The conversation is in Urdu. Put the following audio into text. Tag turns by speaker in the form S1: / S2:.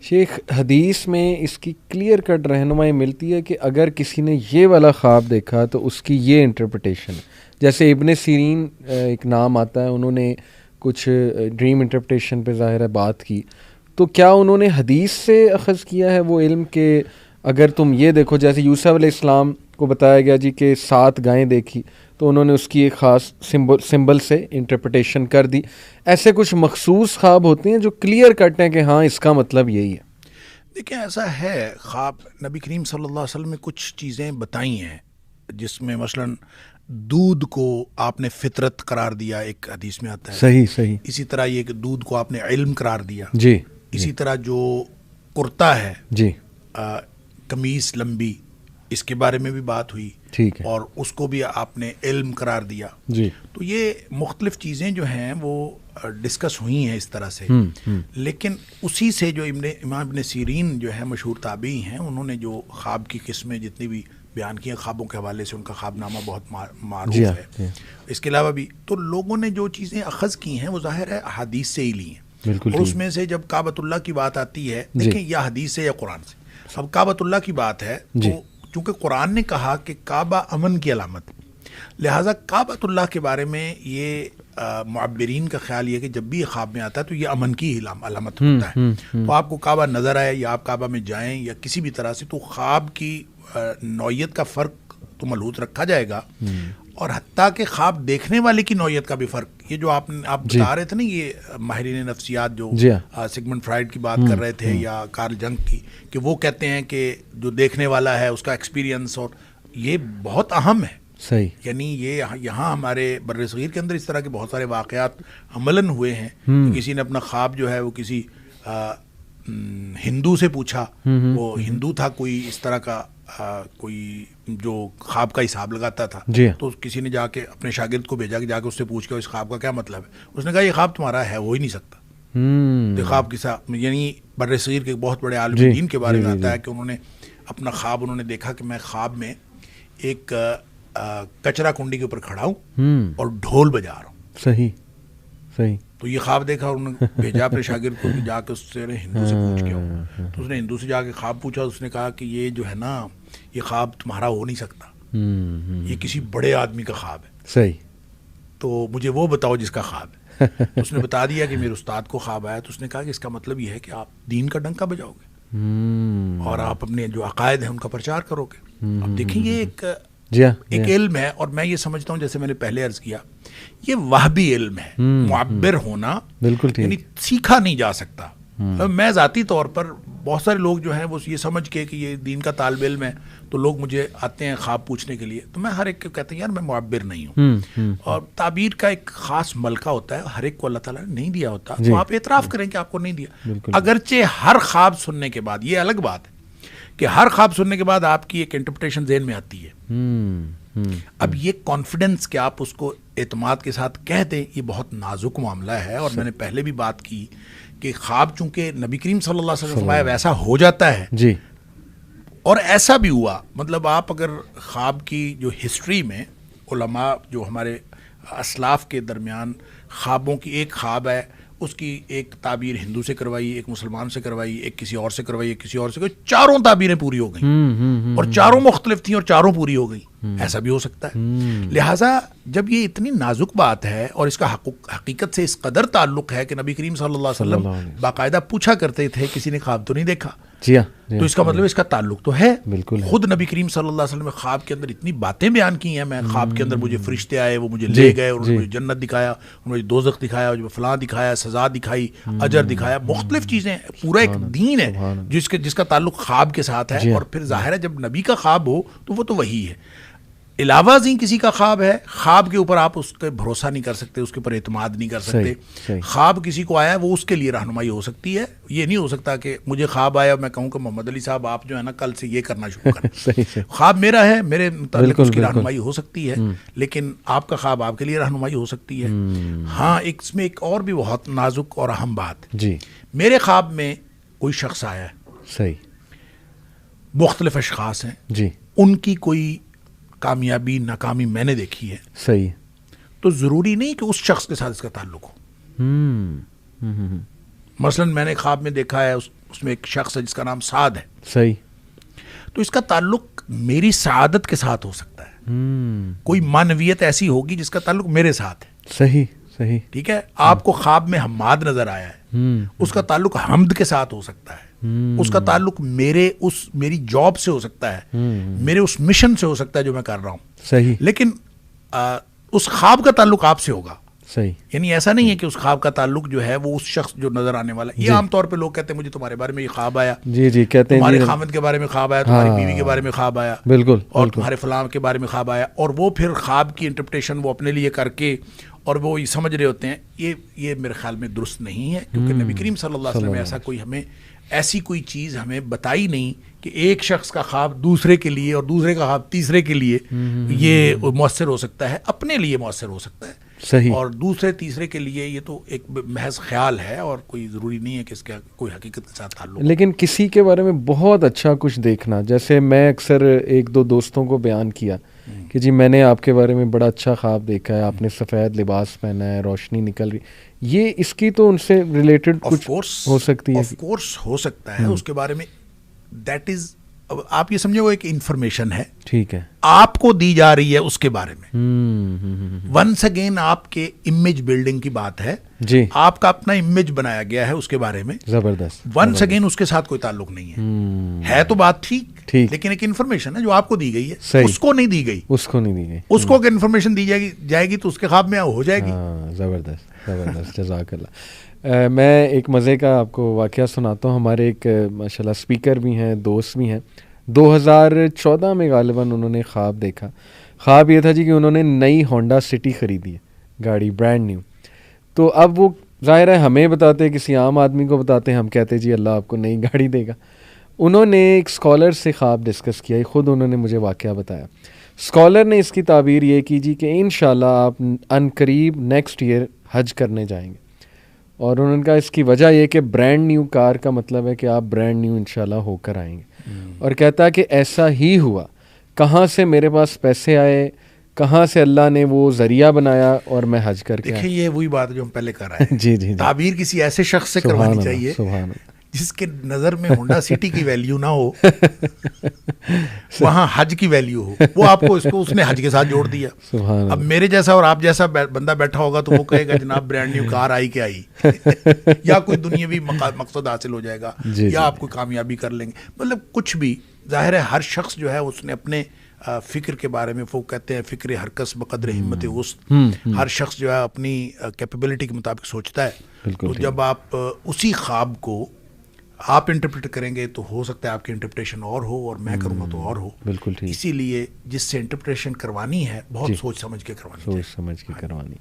S1: شیخ حدیث میں اس کی کلیئر کٹ رہنمائی ملتی ہے کہ اگر کسی نے یہ والا خواب دیکھا تو اس کی یہ انٹرپریٹیشن. جیسے ابن سیرین ایک نام آتا ہے, انہوں نے کچھ ڈریم انٹرپریٹیشن پہ ظاہر ہے بات کی, تو کیا انہوں نے حدیث سے اخذ کیا ہے وہ علم کہ اگر تم یہ دیکھو, جیسے یوسف علیہ السلام کو بتایا گیا جی کہ 7 گائیں دیکھی تو انہوں نے اس کی ایک خاص سمبل سے انٹرپریٹیشن کر دی. ایسے کچھ مخصوص خواب ہوتے ہیں جو کلیئر کٹ ہیں کہ ہاں اس کا مطلب یہی ہے.
S2: دیکھیں ایسا ہے, خواب نبی کریم صلی اللہ علیہ وسلم نے کچھ چیزیں بتائی ہیں جس میں مثلاً دودھ کو آپ نے فطرت قرار دیا, ایک حدیث میں آتا ہے.
S1: صحیح.
S2: اسی طرح یہ کہ دودھ کو آپ نے علم قرار دیا.
S1: جی.
S2: اسی طرح جو کرتا ہے,
S1: جی,
S2: قمیص لمبی, اس کے بارے میں بھی بات ہوئی.
S1: ٹھیک ہے.
S2: اور اس کو بھی آپ نے علم قرار دیا.
S1: جی.
S2: تو یہ مختلف چیزیں جو ہیں وہ ڈسکس ہوئی ہیں اس طرح سے. لیکن اسی سے جو امام ابن سیرین جو ہے مشہور تابعی ہیں, انہوں نے جو خواب کی قسمیں جتنی بھی بیان کی ہیں, خوابوں کے حوالے سے ان کا خواب نامہ بہت معروف ہے. اس کے علاوہ بھی تو لوگوں نے جو چیزیں اخذ کی ہیں وہ ظاہر ہے احادیث سے ہی لی ہیں. اور اس میں سے جب کعبۃ اللہ کی بات آتی ہے, دیکھیں یا حدیث سے یا قرآن سے. اب کعبۃ اللہ کی بات ہے تو چونکہ قرآن نے کہا کہ کعبہ امن کی علامت, لہٰذا کعبۃ اللہ کے بارے میں یہ معبرین کا خیال یہ کہ جب بھی یہ خواب میں آتا ہے تو یہ امن کی علامت ہوتا ہے. تو آپ کو کعبہ نظر آئے یا آپ کعبہ میں جائیں یا کسی بھی طرح سے, تو خواب کی نوعیت کا فرق تو ملحوظ رکھا جائے گا, اور حتیٰ کہ خواب دیکھنے والے کی نوعیت کا بھی فرق. یہ جو آپ بتا رہے تھے نا, یہ ماہرین نفسیات جو سگمنڈ فرائڈ کی بات کر رہے تھے یا کارل جنگ کی, کہ وہ کہتے ہیں کہ جو دیکھنے والا ہے اس کا ایکسپیرینس, اور یہ بہت اہم ہے.
S1: صحیح.
S2: یعنی یہ یہاں ہمارے بر صغیر کے اندر اس طرح کے بہت سارے واقعات عملاً ہوئے ہیں. کسی نے اپنا خواب جو ہے وہ کسی ہندو سے پوچھا, وہ ہندو تھا کوئی اس طرح کا کوئی جو خواب کا حساب لگاتا تھا. تو کسی نے جا کے اپنے شاگرد کو بھیجا کہ جا کے اس سے پوچھ کے اس خواب کا کیا مطلب ہے. اس نے کہا یہ خواب تمہارا ہے, ہو ہی نہیں سکتا. تو خواب کے ساتھ یعنی بر صغیر کے بہت بڑے عالم دین کے بارے میں آتا ہے کہ انہوں نے اپنا خواب, انہوں نے دیکھا کہ میں خواب میں ایک کچرا کنڈی کے اوپر کھڑا ہوں اور ڈھول بجا رہا ہوں.
S1: صحیح.
S2: تو یہ خواب دیکھا, انہوں نے بھیجا اپنے شاگرد کو کہ جا کے اس سے ہندو سے پوچھ کے آؤ. تو اس نے ہندو سے جا کے خواب پوچھا. اس نے کہا کہ یہ جو ہے نا, یہ خواب تمہارا ہو نہیں سکتا, یہ کسی بڑے آدمی کا خواب ہے.
S1: صحیح.
S2: تو مجھے وہ بتاؤ جس کا خواب ہے. تو اس نے بتا دیا کہ میرے استاد کو خواب آیا. تو اس نے کہا کہ اس کا مطلب یہ ہے کہ آپ دین کا ڈنکا بجاؤ گے اور آپ اپنے جو عقائد ہیں ان کا پرچار کرو گے. اب دیکھیں یہ ایک علم ہے, اور میں یہ سمجھتا ہوں جیسے میں نے پہلے عرض کیا, یہ وہبی علم ہے. معبر ہونا
S1: بالکل
S2: یعنی سیکھا نہیں جا سکتا. میں ذاتی طور پر بہت سارے لوگ جو ہیں وہ یہ سمجھ کے کہ یہ دین کا طالب علم ہے تو لوگ مجھے آتے ہیں خواب پوچھنے کے لیے, تو میں ہر ایک کو کہتے ہیں یار میں معبر نہیں ہوں. اور تعبیر کا ایک خاص ملکہ ہوتا ہے, ہر ایک کو اللہ تعالیٰ نے نہیں دیا ہوتا. تو آپ اعتراف کریں کہ آپ کو نہیں دیا. اگرچہ ہر خواب سننے کے بعد, یہ الگ بات ہے کہ ہر خواب سننے کے بعد آپ کی ایک انٹرپریٹیشن ذہن میں آتی ہے. اب یہ کانفیڈنس کہ آپ اس کو اعتماد کے ساتھ کہہ دیں, یہ بہت نازک معاملہ ہے. اور میں نے پہلے بھی بات کی کہ خواب چونکہ نبی کریم صلی اللہ علیہ وسلم ویسا ہو جاتا ہے,
S1: جی,
S2: اور ایسا بھی ہوا. مطلب آپ اگر خواب کی جو ہسٹری میں علماء جو ہمارے اسلاف کے درمیان خوابوں کی, ایک خواب ہے اس کی ایک تعبیر ہندو سے کروائی, ایک مسلمان سے کروائی, ایک کسی اور سے کروائی, ایک کسی اور سے کروائی, چاروں تعبیریں پوری ہو گئیں اور چاروں مختلف تھیں اور چاروں پوری ہو گئیں. ایسا بھی ہو سکتا ہے. لہٰذا جب یہ اتنی نازک بات ہے اور اس کا حقیقت سے اس قدر تعلق ہے کہ نبی کریم صلی اللہ علیہ وسلم باقاعدہ پوچھا کرتے تھے کسی نے خواب تو نہیں دیکھا, تو اس کا مطلب اس کا تعلق تو ہے. خود نبی کریم صلی اللہ علیہ وسلم نے خواب کے اندر اتنی باتیں بیان کی ہیں. میں خواب کے اندر مجھے فرشتے آئے, وہ مجھے لے گئے, انہوں نے مجھے جنت دکھایا, انہوں نے مجھے دوزخ دکھایا, مجھے فلاں دکھایا, سزا دکھائی, اجر دکھایا, مختلف چیزیں. پورا ایک دین ہے جس کا تعلق خواب کے ساتھ ہے. اور پھر ظاہر ہے جب نبی کا خواب ہو تو وہ تو وہی ہے. علاوہ ازیں کسی کا خواب ہے, خواب کے اوپر آپ اس پہ بھروسہ نہیں کر سکتے, اس کے اوپر اعتماد نہیں کر سکتے. خواب کسی کو آیا ہے وہ اس کے لیے رہنمائی ہو سکتی ہے. یہ نہیں ہو سکتا کہ مجھے خواب آیا میں کہوں کہ محمد علی صاحب آپ جو ہے نا کل سے یہ کرنا شروع کریں. خواب میرا ہے, میرے متعلق اس کی رہنمائی ہو سکتی ہے, لیکن آپ کا خواب آپ کے لیے رہنمائی ہو سکتی ہے. ہاں اس میں ایک اور بھی بہت نازک اور اہم بات, میرے خواب میں کوئی شخص آیا ہے, مختلف اشخاص ہیں, ان کی کوئی کامیابی ناکامی میں نے دیکھی ہے,
S1: صحیح,
S2: تو ضروری نہیں کہ اس شخص کے ساتھ اس کا تعلق ہو. مثلا میں نے خواب میں دیکھا ہے اس میں ایک شخص ہے جس کا نام سعد ہے.
S1: صحیح.
S2: تو اس کا تعلق میری سعادت کے ساتھ ہو سکتا ہے. کوئی معنویت ایسی ہوگی جس کا تعلق میرے ساتھ ہے.
S1: صحیح صحیح.
S2: ٹھیک ہے. آپ کو خواب میں حماد نظر آیا ہے, اس کا تعلق حمد کے ساتھ ہو سکتا ہے. اس کا تعلق میری جاب سے ہو سکتا ہے, میرے اس مشن سے ہو سکتا ہے جو میں کر رہا ہوں.
S1: صحیح.
S2: لیکن اس خواب کا تعلق آپ سے ہوگا.
S1: صحیح.
S2: یعنی ایسا نہیں ہے کہ اس خواب کا تعلق جو ہے وہ اس شخص جو نظر آنے والا ہے. یہ عام طور پہ لوگ کہتے ہیں مجھے تمہارے بارے میں یہ خواب آیا,
S1: جی جی کہتے ہیں,
S2: تمہارے خامد کے بارے میں خواب آیا, تمہاری بیوی کے بارے میں خواب آیا,
S1: بالکل,
S2: اور تمہارے فلاں کے بارے میں خواب آیا, اور وہ پھر خواب کی انٹرپریٹیشن وہ اپنے لیے کر کے اور وہ یہ سمجھ رہے ہوتے ہیں. یہ میرے خیال میں درست نہیں ہے, کیونکہ نبی کریم صلی اللہ علیہ وسلم نے ایسا کوئی ہمیں ایسی کوئی چیز ہمیں بتائی نہیں کہ ایک شخص کا خواب دوسرے کے لیے اور دوسرے کا خواب تیسرے کے لیے یہ مؤثر ہو سکتا ہے. اپنے لیے مؤثر ہو سکتا ہے
S1: صحیح,
S2: اور دوسرے تیسرے کے لیے یہ تو ایک محض خیال ہے اور کوئی ضروری نہیں ہے کہ اس کا کوئی حقیقت کے ساتھ تعلق.
S1: لیکن کسی کے بارے میں بہت اچھا کچھ دیکھنا, جیسے میں اکثر ایک دو دوستوں کو بیان کیا کہ جی میں نے آپ کے بارے میں بڑا اچھا خواب دیکھا ہے, آپ نے سفید لباس پہنا ہے, روشنی نکل رہی, یہ اس کی تو ان سے ریلیٹڈ کچھ ہو سکتی ہے.
S2: آف کورس ہو سکتا ہے اس کے بارے میں. دیٹ از, آپ یہ سمجھے وہ ایک انفارمیشن ہے,
S1: ٹھیک ہے,
S2: آپ کو دی جا رہی ہے اس کے بارے میں. ونس اگین آپ کے امیج بلڈنگ کی بات ہے
S1: جی,
S2: آپ کا اپنا امیج بنایا گیا ہے اس کے بارے میں.
S1: زبردست.
S2: ونس اگین اس کے ساتھ کوئی تعلق نہیں ہے تو بات ٹھیک, لیکن ایک انفارمیشن ہے جو آپ کو دی گئی ہے, اس کو نہیں دی گئی.
S1: اس کو نہیں دی گئی,
S2: اس کو اگر انفارمیشن دی جائے گی تو اس کے خواب میں ہو جائے گی.
S1: زبردست زبردست, جزاک اللہ. میں ایک مزے کا آپ کو واقعہ سناتا ہوں. ہمارے ایک ماشاء اللہ اسپیکر بھی ہیں, دوست بھی ہیں. 2014 میں غالباً انہوں نے خواب دیکھا. خواب یہ تھا جی کہ انہوں نے نئی ہونڈا سٹی خریدی ہے, گاڑی برانڈ نیو. تو اب وہ ظاہر ہے ہمیں بتاتے, کسی عام آدمی کو بتاتے, ہم کہتے جی اللہ آپ کو نئی گاڑی دے گا. انہوں نے ایک اسکالر سے خواب ڈسکس کیا, خود انہوں نے مجھے واقعہ بتایا. اسکالر نے اس کی تعبیر یہ کی جی کہ انشاءاللہ آپ ان قریب نیکسٹ ایئر حج کرنے جائیں گے. اور انہوں نے کہا اس کی وجہ یہ کہ برانڈ نیو کار کا مطلب ہے کہ آپ برانڈ نیو انشاءاللہ ہو کر آئیں گے. اور کہتا ہے کہ ایسا ہی ہوا. کہاں سے میرے پاس پیسے آئے, کہاں سے اللہ نے وہ ذریعہ بنایا اور میں حج کر کے.
S2: دیکھیں یہ وہی بات جو ہم پہلے کر رہے ہیں.
S1: جی جی,
S2: تعبیر کسی ایسے شخص سے کروانی چاہیے جس کے نظر میں ہونڈا سٹی کی ویلیو نہ ہو, وہاں حج کی ویلیو ہو. وہ آپ کو اس نے حج کے ساتھ جوڑ دیا. اب میرے جیسا اور آپ جیسا بندہ بیٹھا ہوگا تو وہ کہے گا جناب برانڈ نیو کار آئی کہ آئی, یا کوئی دنیاوی مقصد حاصل ہو جائے گا, یا آپ کوئی کامیابی کر لیں گے. مطلب کچھ بھی, ظاہر ہے ہر شخص جو ہے اس نے اپنے فکر کے بارے میں, وہ کہتے ہیں فکر ہر کس بقدر ہمت وسط, ہر شخص جو ہے اپنی کیپیبلٹی کے مطابق سوچتا ہے. تو جب آپ اسی خواب کو آپ انٹرپریٹ کریں گے تو ہو سکتا ہے آپ کی انٹرپریٹیشن اور ہو اور میں کروں گا تو اور ہو.
S1: بالکل ٹھیک.
S2: اسی لیے جس سے انٹرپریٹیشن کروانی ہے بہت سوچ سمجھ کے کروانی,
S1: سوچ سمجھ کے کروانی.